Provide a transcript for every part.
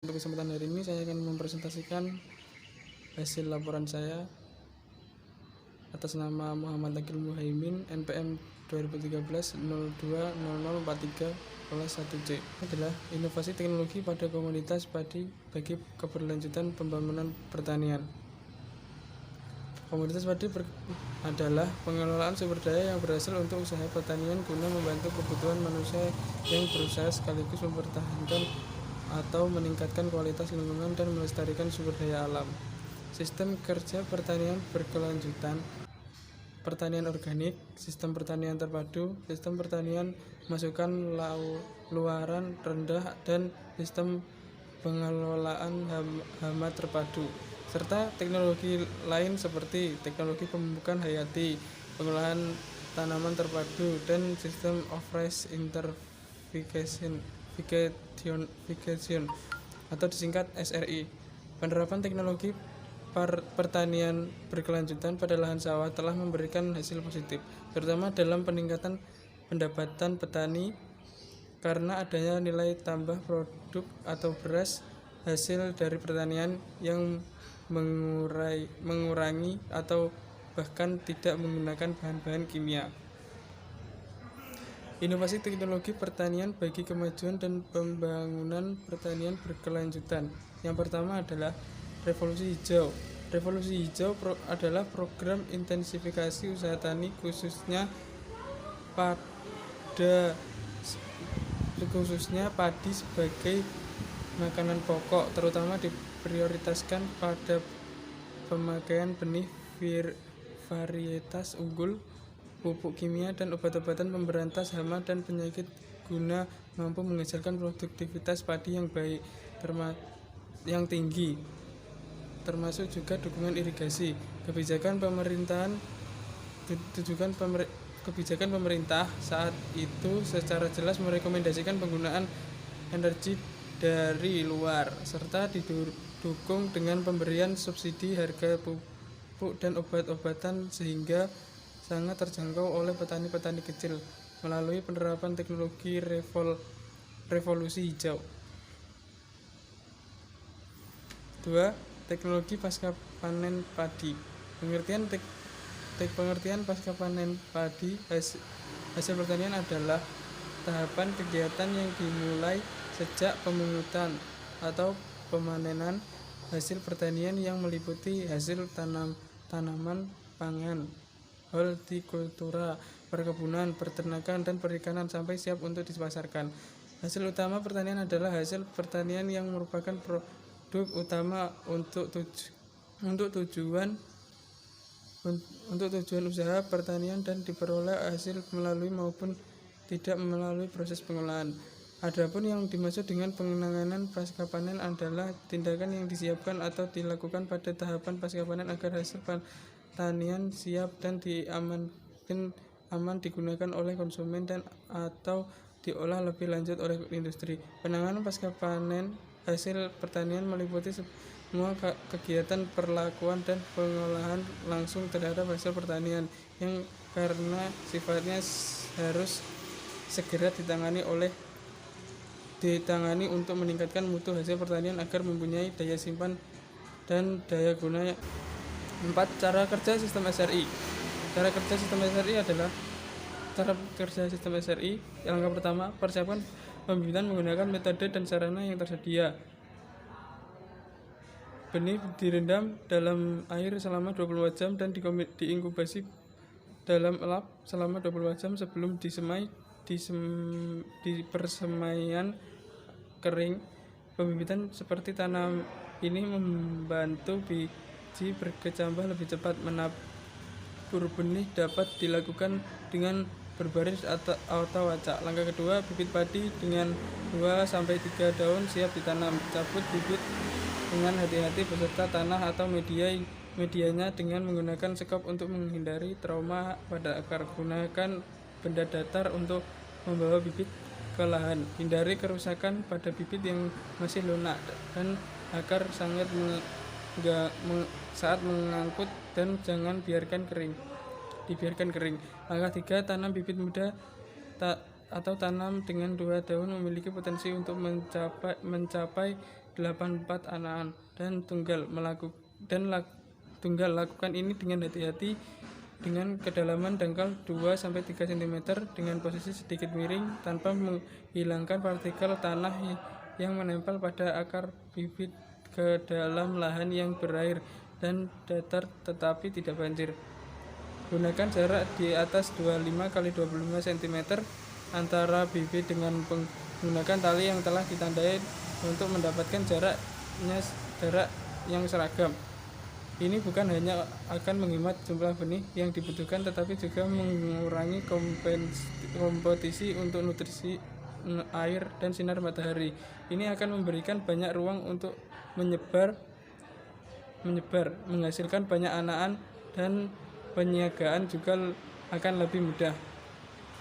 Untuk kesempatan hari ini saya akan mempresentasikan hasil laporan saya atas nama Muhammad Akil Muhaimin, NPM 2013-02-0043-1C. Adalah inovasi teknologi pada komoditas padi bagi keberlanjutan pembangunan pertanian. Komoditas padi adalah pengelolaan sumber daya yang berhasil untuk usaha pertanian guna membantu kebutuhan manusia yang berusaha sekaligus mempertahankan atau meningkatkan kualitas lingkungan dan melestarikan sumber daya alam. Sistem kerja pertanian berkelanjutan, pertanian organik, sistem pertanian terpadu, sistem pertanian masukan luaran rendah, dan sistem pengelolaan hama terpadu, serta teknologi lain seperti teknologi pemupukan hayati, pengolahan tanaman terpadu, dan sistem of-rice intervention atau disingkat SRI. Penerapan teknologi pertanian berkelanjutan pada lahan sawah telah memberikan hasil positif, terutama dalam peningkatan pendapatan petani karena adanya nilai tambah produk atau beras hasil dari pertanian yang mengurangi atau bahkan tidak menggunakan bahan-bahan kimia. Inovasi teknologi pertanian bagi kemajuan dan pembangunan pertanian berkelanjutan. Yang pertama adalah revolusi hijau. Revolusi hijau adalah program intensifikasi usaha tani khususnya padi sebagai makanan pokok, terutama diprioritaskan pada pemakaian benih varietas unggul, pupuk kimia, dan obat-obatan pemberantas hama dan penyakit guna mampu menghasilkan produktivitas padi yang baik yang tinggi, termasuk juga dukungan irigasi. Kebijakan pemerintah saat itu secara jelas merekomendasikan penggunaan energi dari luar serta didukung dengan pemberian subsidi harga pupuk dan obat-obatan sehingga sangat terjangkau oleh petani-petani kecil melalui penerapan teknologi revolusi hijau. 2. Teknologi pasca panen padi. Pengertian pasca panen padi hasil pertanian adalah tahapan kegiatan yang dimulai sejak pemungutan atau pemanenan hasil pertanian yang meliputi hasil tanaman pangan, hortikultura, perkebunan, peternakan, dan perikanan sampai siap untuk dipasarkan. Hasil utama pertanian adalah hasil pertanian yang merupakan produk utama untuk tujuan usaha pertanian dan diperoleh hasil melalui maupun tidak melalui proses pengolahan. Adapun yang dimaksud dengan penanganan pasca panen adalah tindakan yang disiapkan atau dilakukan pada tahapan pasca panen agar hasil pertanian siap dan aman digunakan oleh konsumen dan atau diolah lebih lanjut oleh industri. Penanganan pasca panen hasil pertanian meliputi semua kegiatan perlakuan dan pengolahan langsung terhadap hasil pertanian yang karena sifatnya harus segera ditangani untuk meningkatkan mutu hasil pertanian agar mempunyai daya simpan dan daya guna. 4. Cara kerja sistem SRI. Cara kerja sistem SRI. Langkah pertama, persiapkan pembibitan menggunakan metode dan sarana yang tersedia. Benih direndam dalam air selama 24 jam dan diinkubasi dalam lab selama 24 jam sebelum disemai di persemaian kering. Pembibitan seperti tanam ini membantu biji berkecambah lebih cepat. Menabur benih dapat dilakukan dengan berbaris atau acak. Langkah kedua, bibit padi dengan 2-3 daun siap ditanam. Cabut bibit dengan hati-hati beserta tanah atau medianya dengan menggunakan sekop untuk menghindari trauma pada akar. Gunakan benda datar untuk membawa bibit ke lahan. Hindari kerusakan pada bibit yang masih lunak dan akar saat mengangkut dan jangan dibiarkan kering. Langkah 3, tanam bibit muda atau tanam dengan 2 daun memiliki potensi untuk mencapai 84 anakan dan tunggal lakukan ini dengan hati-hati dengan kedalaman dangkal 2-3 cm dengan posisi sedikit miring tanpa menghilangkan partikel tanah yang menempel pada akar bibit ke dalam lahan yang berair dan datar tetapi tidak banjir. Gunakan jarak di atas 25x25 cm antara bibit dengan menggunakan tali yang telah ditandai untuk mendapatkan jarak yang seragam. Ini bukan hanya akan menghemat jumlah benih yang dibutuhkan tetapi juga mengurangi kompetisi untuk nutrisi air dan sinar matahari. Ini akan memberikan banyak ruang untuk menyebar, menghasilkan banyak anakan dan penyagaan juga akan lebih mudah.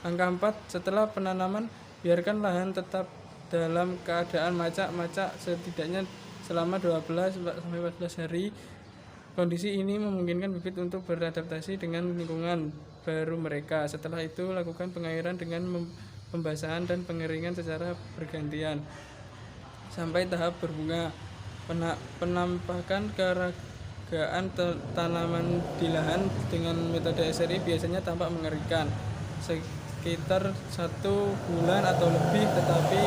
Angka 4, setelah penanaman, biarkan lahan tetap dalam keadaan macak-macak setidaknya selama 12-14 hari. Kondisi ini memungkinkan bibit untuk beradaptasi dengan lingkungan baru mereka. Setelah itu, lakukan pengairan dengan pembasahan dan pengeringan secara bergantian sampai tahap berbunga. Penampakan keragaan tanaman di lahan dengan metode SRI biasanya tampak mengerikan sekitar 1 bulan atau lebih, tetapi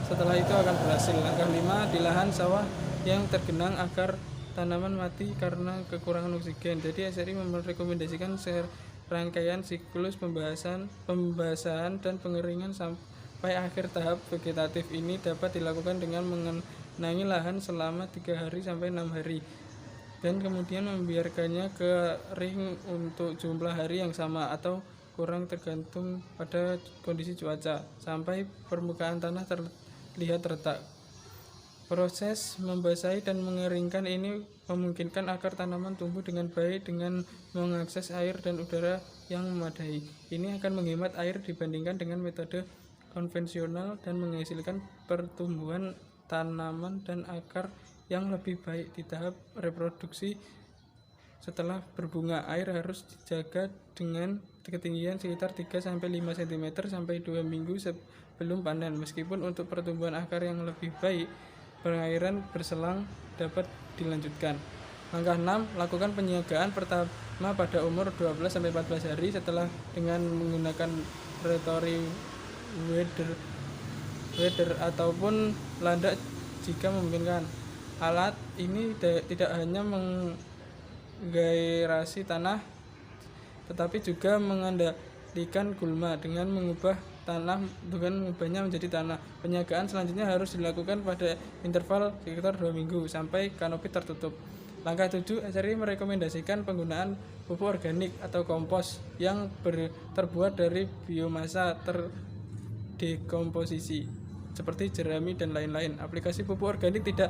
setelah itu akan berhasil. Langkah 5, di lahan sawah yang tergenang akar tanaman mati karena kekurangan oksigen. Jadi SRI merekomendasikan serangkaian siklus pembasahan dan pengeringan sampai akhir tahap vegetatif. Ini dapat dilakukan dengan mengenangi lahan selama 3 hari sampai 6 hari dan kemudian membiarkannya kering untuk jumlah hari yang sama atau kurang tergantung pada kondisi cuaca sampai permukaan tanah terlihat retak. Proses membasahi dan mengeringkan ini memungkinkan akar tanaman tumbuh dengan baik dengan mengakses air dan udara yang memadai. Ini akan menghemat air dibandingkan dengan metode konvensional dan menghasilkan pertumbuhan tanaman dan akar yang lebih baik di tahap reproduksi. Setelah berbunga, air harus dijaga dengan ketinggian sekitar 3-5 cm sampai 2 minggu sebelum panen. Meskipun untuk pertumbuhan akar yang lebih baik, pengairan berselang dapat dilanjutkan. Langkah 6, lakukan penyiagaan pertama pada umur 12-14 hari setelah dengan menggunakan rotary weeder ataupun landak jika memungkinkan. Alat ini tidak hanya menggairasi tanah tetapi juga mengendalikan gulma dengan mengubahnya menjadi tanah. Penyagaan selanjutnya harus dilakukan pada interval sekitar 2 minggu sampai kanopi tertutup. Langkah 7, SRI merekomendasikan penggunaan pupuk organik atau kompos yang terbuat dari biomasa terdekomposisi seperti jerami dan lain-lain. Aplikasi pupuk organik tidak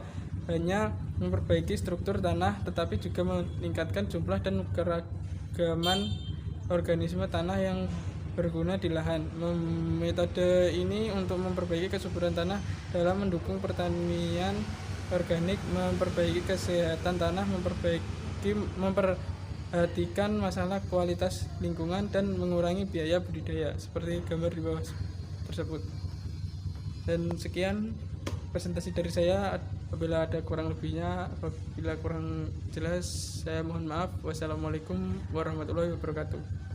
hanya memperbaiki struktur tanah tetapi juga meningkatkan jumlah dan keragaman organisme tanah yang berguna di lahan. Metode ini untuk memperbaiki kesuburan tanah dalam mendukung pertanian organik, memperbaiki kesehatan tanah, memperhatikan masalah kualitas lingkungan dan mengurangi biaya budidaya seperti gambar di bawah tersebut. Dan sekian presentasi dari saya. Apabila ada kurang lebihnya, apabila kurang jelas, saya mohon maaf. Wassalamualaikum warahmatullahi wabarakatuh.